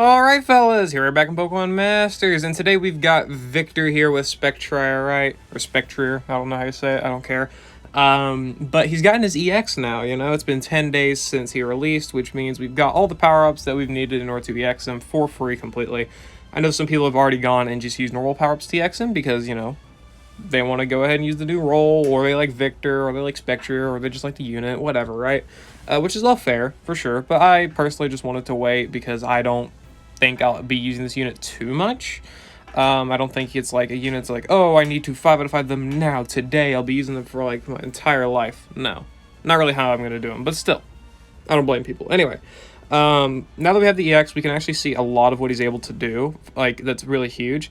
Alright fellas, here we're back in Pokemon Masters, and today we've got Victor here with Spectrier, right? Or Spectrier, I don't know how you say it, I don't care. But he's gotten his EX now, you know? It's been 10 days since he released, which means we've got all the power-ups that we've needed in order to EX him for free completely. I know some people have already gone and just used normal power-ups to EX him because, you know, they want to go ahead and use the new role, or they like Victor, or they like Spectrier, or they just like the unit, whatever, right? Which is all fair, for sure, but I personally just wanted to wait because I don't think I'll be using this unit too much. I don't think it's like a unit's like, oh, I need to 5 out of 5 them now, today, I'll be using them for like my entire life. No, not really how I'm going to do them, but still, I don't blame people. Anyway, now that we have the EX, we can actually see a lot of what he's able to do, like, that's really huge,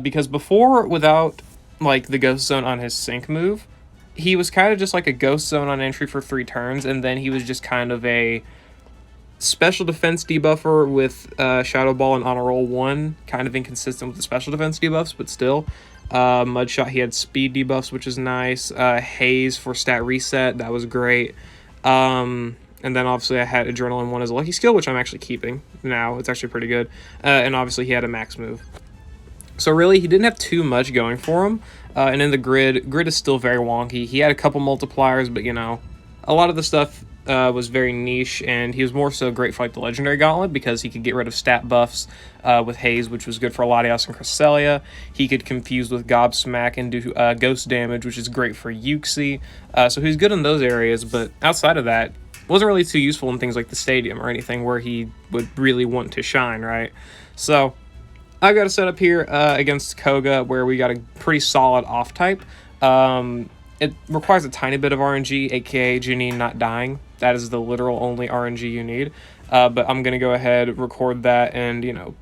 because before, without, like, the Ghost Zone on his Sync move, he was kind of just like a Ghost Zone on entry for 3 turns, and then he was just kind of a special defense debuffer with Shadow Ball and Honor Roll 1, kind of inconsistent with the special defense debuffs, but still. Mudshot, he had speed debuffs, which is nice. Haze for stat reset, that was great. And then obviously I had Adrenaline 1 as a lucky skill, which I'm actually keeping now. It's actually pretty good. And obviously he had a max move. So really, he didn't have too much going for him. And in the grid is still very wonky. He had a couple multipliers, but you know, a lot of the stuff was very niche, and he was more so great for like the Legendary Gauntlet because he could get rid of stat buffs with Haze, which was good for Latias and Cresselia. He could confuse with Gobsmack and do ghost damage, which is great for Uxie. So he was good in those areas, but outside of that, wasn't really too useful in things like the Stadium or anything where he would really want to shine, right? So I've got a setup here against Koga where we got a pretty solid off-type. It requires a tiny bit of RNG, aka Janine not dying. That is the literal only RNG you need. But I'm going to go ahead, record that, and, you know,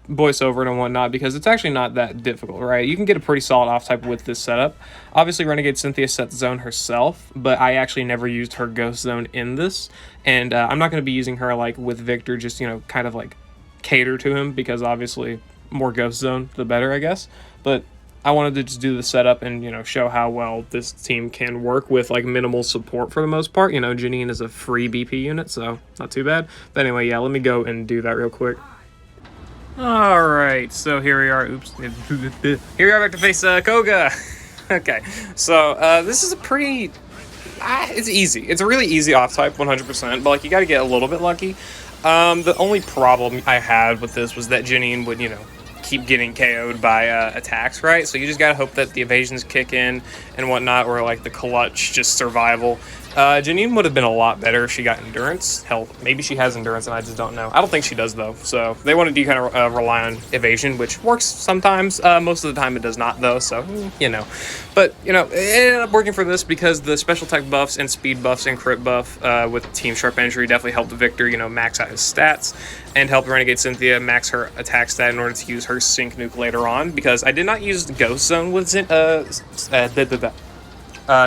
voice over it and whatnot, because it's actually not that difficult, right? You can get a pretty solid off-type with this setup. Obviously, Renegade Cynthia sets Zone herself, but I actually never used her Ghost Zone in this. And I'm not going to be using her, like, with Victor, just, you know, kind of, like, cater to him, because obviously more Ghost Zone, the better, I guess. But I wanted to just do the setup and, you know, show how well this team can work with, like, minimal support for the most part. You know, Janine is a free BP unit, so not too bad. But anyway, yeah, let me go and do that real quick. Alright, so here we are. Oops. Here we are back to face Koga. Okay, so this is a pretty... it's easy. It's a really easy off-type, 100%, but, like, you gotta get a little bit lucky. The only problem I had with this was that Janine would, you know, keep getting KO'd by attacks, right? So you just gotta hope that the evasions kick in and whatnot, or like the clutch, just survival. Janine would have been a lot better if she got endurance. Hell, maybe she has endurance and I just don't know. I don't think she does though. So they want to do kind of rely on evasion, which works sometimes. Most of the time it does not though. So you know, but you know, it ended up working for this because the special tech buffs and speed buffs and crit buff with Team Sharp Entry definitely helped Victor, you know, max out his stats and helped Renegade Cynthia max her attack stat in order to use her Sync Nuke later on. Because I did not use the Ghost Zone with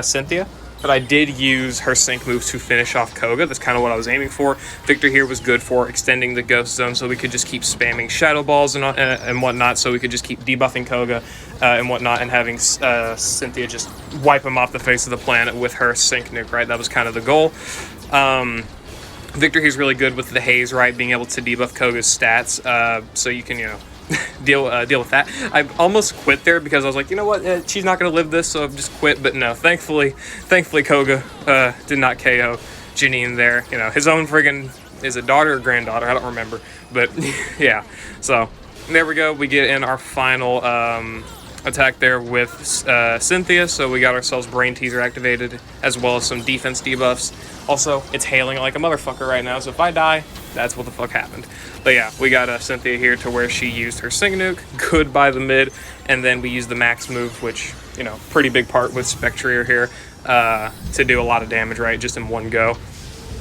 Cynthia. But I did use her Sync move to finish off Koga. That's kind of what I was aiming for. Victor here was good for extending the Ghost Zone so we could just keep spamming Shadow Balls and whatnot, so we could just keep debuffing Koga and whatnot, and having Cynthia just wipe him off the face of the planet with her Sync Nuke, right? That was kind of the goal. Victor here's really good with the Haze, right? Being able to debuff Koga's stats, so you can, you know, deal with that. I almost quit there because I was like, you know what, she's not gonna live this, so I've just quit. But no, thankfully Koga did not KO Janine there. You know, his own friggin' is it daughter or granddaughter, I don't remember, but yeah. So there we go, we get in our final attack there with Cynthia. So we got ourselves Brain Teaser activated, as well as some defense debuffs. Also, it's hailing like a motherfucker right now, so if I die, that's what the fuck happened. But yeah, we got Cynthia here to where she used her Sync Nuke, good by the mid, and then we used the max move, which, you know, pretty big part with Spectrier here, to do a lot of damage, right, just in one go.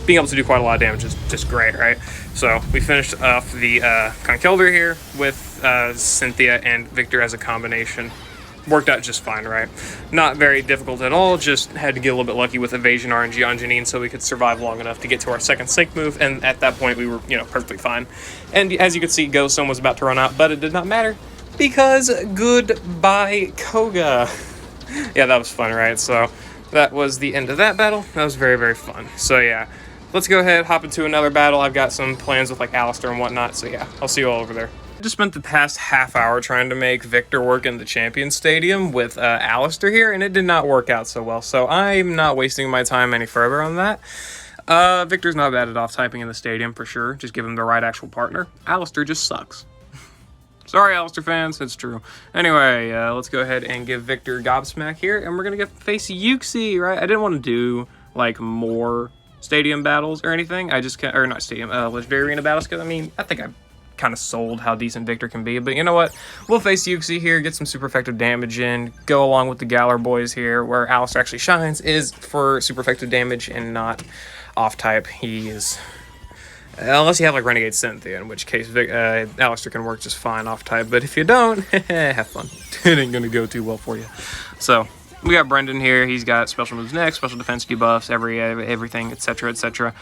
Being able to do quite a lot of damage is just great, right? So we finished off the Conkeldurr here with Cynthia and Victor as a combination. Worked out just fine, right? Not very difficult at all, just had to get a little bit lucky with evasion RNG on Janine so we could survive long enough to get to our second Sync move, and at that point we were, you know, perfectly fine. And as you can see, Ghost Zone was about to run out, but it did not matter, because goodbye Koga. Yeah, that was fun, right? So that was the end of that battle. That was very, very fun. So yeah, let's go ahead, hop into another battle. I've got some plans with like Alistair and whatnot, so yeah, I'll see you all over there. I just spent the past half hour trying to make Victor work in the Champion Stadium with Alistair here, and it did not work out so well, so I'm not wasting my time any further on that. Victor's not bad at off-typing in the stadium, for sure. Just give him the right actual partner. Alistair just sucks. Sorry, Alistair fans, it's true. Anyway, let's go ahead and give Victor Gobsmack here, and we're gonna face Yuxi, right? I didn't want to do, like, more stadium battles or anything. I just can't, or not stadium, legendary arena battles, because, I mean, I think I've kind of sold how decent Victor can be, but you know what? We'll face Yuxi here, get some super effective damage in, go along with the Galar boys here, where Alistair actually shines is for super effective damage and not off-type. He is... unless you have, like, Renegade Cynthia, in which case Alistair can work just fine off-type, but if you don't, have fun. It ain't gonna go too well for you. So, we got Brendan here. He's got special moves next, special defense debuffs, everything, etc., etc.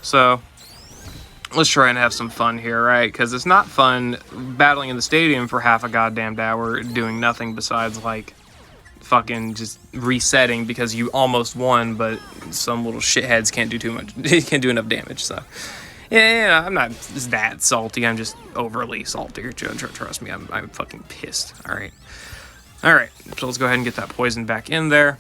So, let's try and have some fun here, right? Because it's not fun battling in the stadium for half a goddamn hour doing nothing besides, like, fucking just resetting because you almost won, but some little shitheads can't do too much. They can't do enough damage, so... Yeah, I'm not that salty. I'm just overly salty. Trust me, I'm fucking pissed. Alright. Alright, so let's go ahead and get that poison back in there.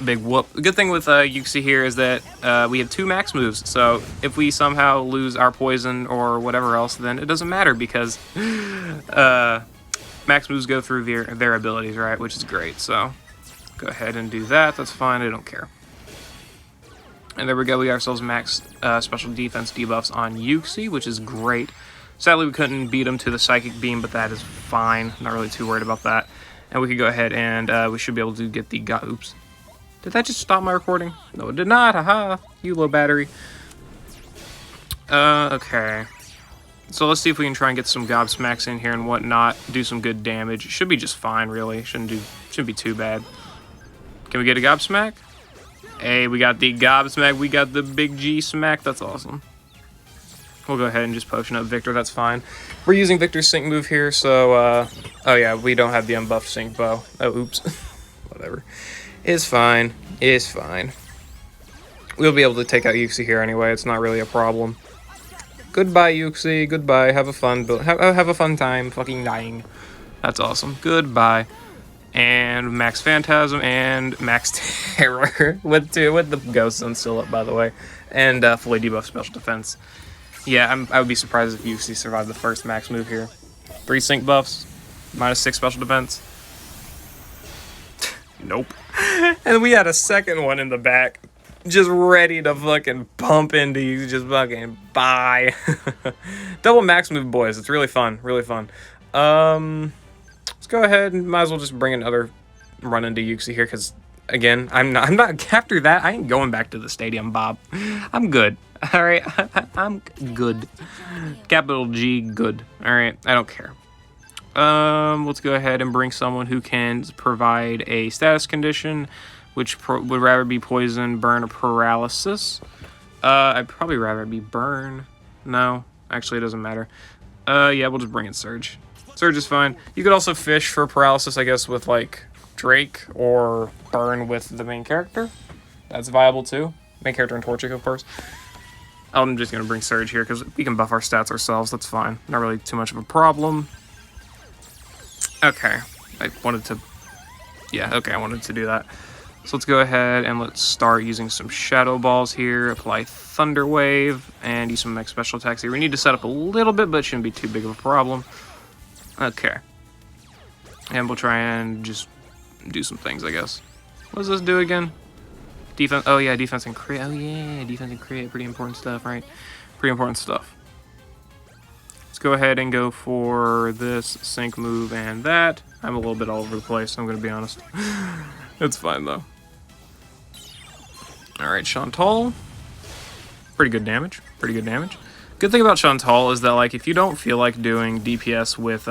Big whoop. The good thing with Yuxi here is that we have 2 max moves, so if we somehow lose our poison or whatever else, then it doesn't matter because max moves go through their abilities, right? Which is great, so go ahead and do that. That's fine, I don't care. And there we go, we got ourselves max special defense debuffs on Yuxi, which is great. Sadly, we couldn't beat him to the Psychic Beam, but that is fine. Not really too worried about that. And we could go ahead and we should be able to get the... Oops. Did that just stop my recording? No, it did not. Haha. You low battery. Okay. So let's see if we can try and get some Gobsmacks in here and whatnot. Do some good damage. It should be just fine, really. Shouldn't be too bad. Can we get a Gobsmack? Hey, we got the Gobsmack, we got the big G smack, that's awesome. We'll go ahead and just potion up Victor, that's fine. We're using Victor's sync move here, so, oh yeah, we don't have the unbuffed sync bow. Oh, oops. Whatever. It's fine. It's fine. We'll be able to take out Yuxi here anyway, it's not really a problem. Goodbye, Yuxi, goodbye, have a fun have a fun time fucking dying. That's awesome. Goodbye. And Max Phantasm and Max Terror with the Ghost Zone still up, by the way, and fully debuffed special defense. Yeah, I would be surprised if Yuxi survived the first max move here. 3 sync buffs, -6 special defense. Nope. And we had a second one in the back, just ready to fucking pump into you, just fucking bye. Double max move, boys. It's really fun, really fun. Let's go ahead and might as well just bring another run into Yuxi here, because again, I'm not after that. I ain't going back to the stadium, Bob. I'm good. All right, I'm good. Capital G, good. All right, I don't care. Let's go ahead and bring someone who can provide a status condition, which would rather be poison, burn, or paralysis. I'd probably rather be burn. No, actually, it doesn't matter. Yeah, we'll just bring in Surge. Surge is fine. You could also fish for paralysis, I guess, with, like, Drake, or burn with the main character. That's viable, too. Main character and Torchic, of course. I'm just going to bring Surge here, because we can buff our stats ourselves. That's fine. Not really too much of a problem. Okay. I wanted to... Yeah, okay, I wanted to do that. So let's go ahead and let's start using some Shadow Balls here. Apply Thunder Wave, and use some max special attacks here. We need to set up a little bit, but it shouldn't be too big of a problem. Okay. And we'll try and just do some things, I guess. What does this do again? Defense. Oh, yeah, defense and crit. Oh, yeah, defense and crit. Pretty important stuff, right? Pretty important stuff. Let's go ahead and go for this sync move and that. I'm a little bit all over the place, I'm going to be honest. It's fine, though. Alright, Chantal. Pretty good damage. Pretty good damage. Good thing about Chantal is that, like, if you don't feel like doing DPS with,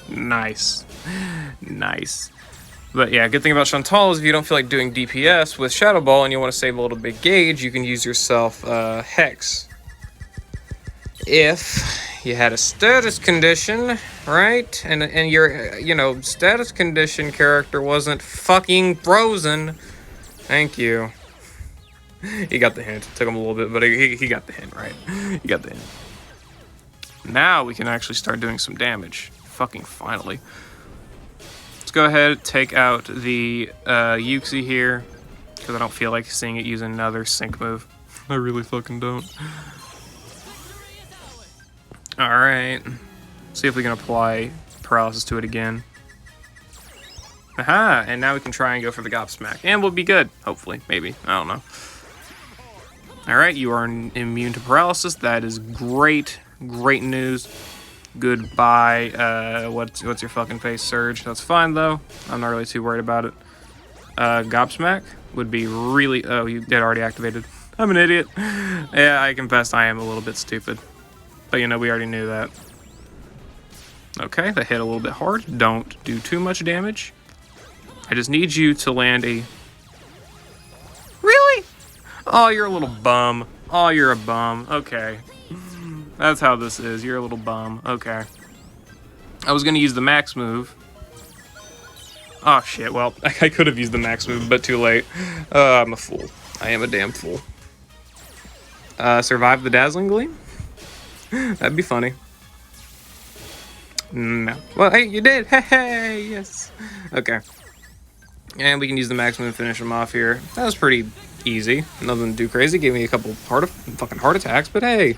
Nice. Nice. But yeah, good thing about Chantal is if you don't feel like doing DPS with Shadow Ball and you want to save a little bit gauge, you can use yourself, Hex. If you had a status condition, right? And your, you know, status condition character wasn't fucking frozen. Thank you. He got the hint. It took him a little bit, but he got the hint, right? He got the hint. Now we can actually start doing some damage. Fucking finally. Let's go ahead, take out the Uxie here, because I don't feel like seeing it use another sync move. I really fucking don't. Alright. See if we can apply paralysis to it again. Aha! And now we can try and go for the Gobsmack. And we'll be good. Hopefully. Maybe. I don't know. Alright, you are immune to paralysis. That is great. Great news. Goodbye. What's your fucking face, Surge? That's fine, though. I'm not really too worried about it. Gobsmack would be really... Oh, it already activated. I'm an idiot. Yeah, I confess I am a little bit stupid. But, you know, we already knew that. Okay, that hit a little bit hard. Don't do too much damage. I just need you to land a... Really? Oh, you're a little bum. Oh, you're a bum. Okay. That's how this is. You're a little bum. Okay. I was going to use the max move. Oh, shit. Well, I could have used the max move, but too late. I'm a fool. I am a damn fool. Survive the Dazzling Gleam? That'd be funny. No. Well, hey, you did. Hey, yes. Okay. And we can use the max move to finish him off here. That was pretty easy. Nothing too crazy. Gave me a couple fucking heart attacks, but hey.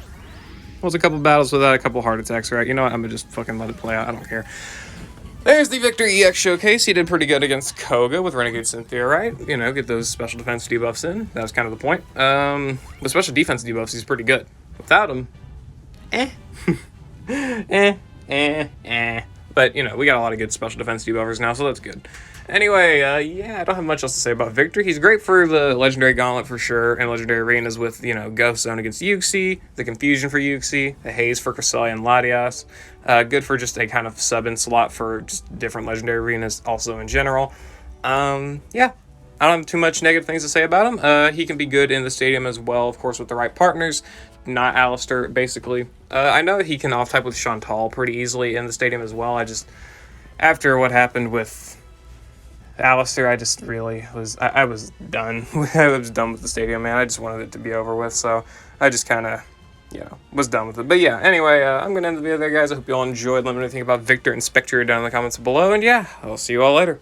Was a couple battles without a couple heart attacks, right? You know what? I'm gonna just fucking let it play out. I don't care. There's the Victor EX Showcase. He did pretty good against Koga with Renegade Cynthia, right? You know, get those special defense debuffs in. That was kind of the point. The special defense debuffs, he's pretty good. Without him, But, you know, we got a lot of good special defense debuffers now, so that's good. Anyway, yeah, I don't have much else to say about Victor. He's great for the Legendary Gauntlet for sure, and Legendary Arenas with, you know, Ghost Zone against Uxie, the Confusion for Uxie, the Haze for Cresselia and Latias. Good for just a kind of sub-in slot for just different Legendary Arenas also in general. Yeah, I don't have too much negative things to say about him. He can be good in the stadium as well, of course, with the right partners. Not Alistair, basically. I know he can off-type with Chantal pretty easily in the stadium as well. I just, after what happened with Alistair, I just really was, I was done. I was done with the stadium, man. I just wanted it to be over with, so I just kind of, you know, was done with it. But yeah, anyway, I'm going to end the video there, guys. I hope you all enjoyed. Let me know what you think about Victor and Spectrier down in the comments below, and yeah, I'll see you all later.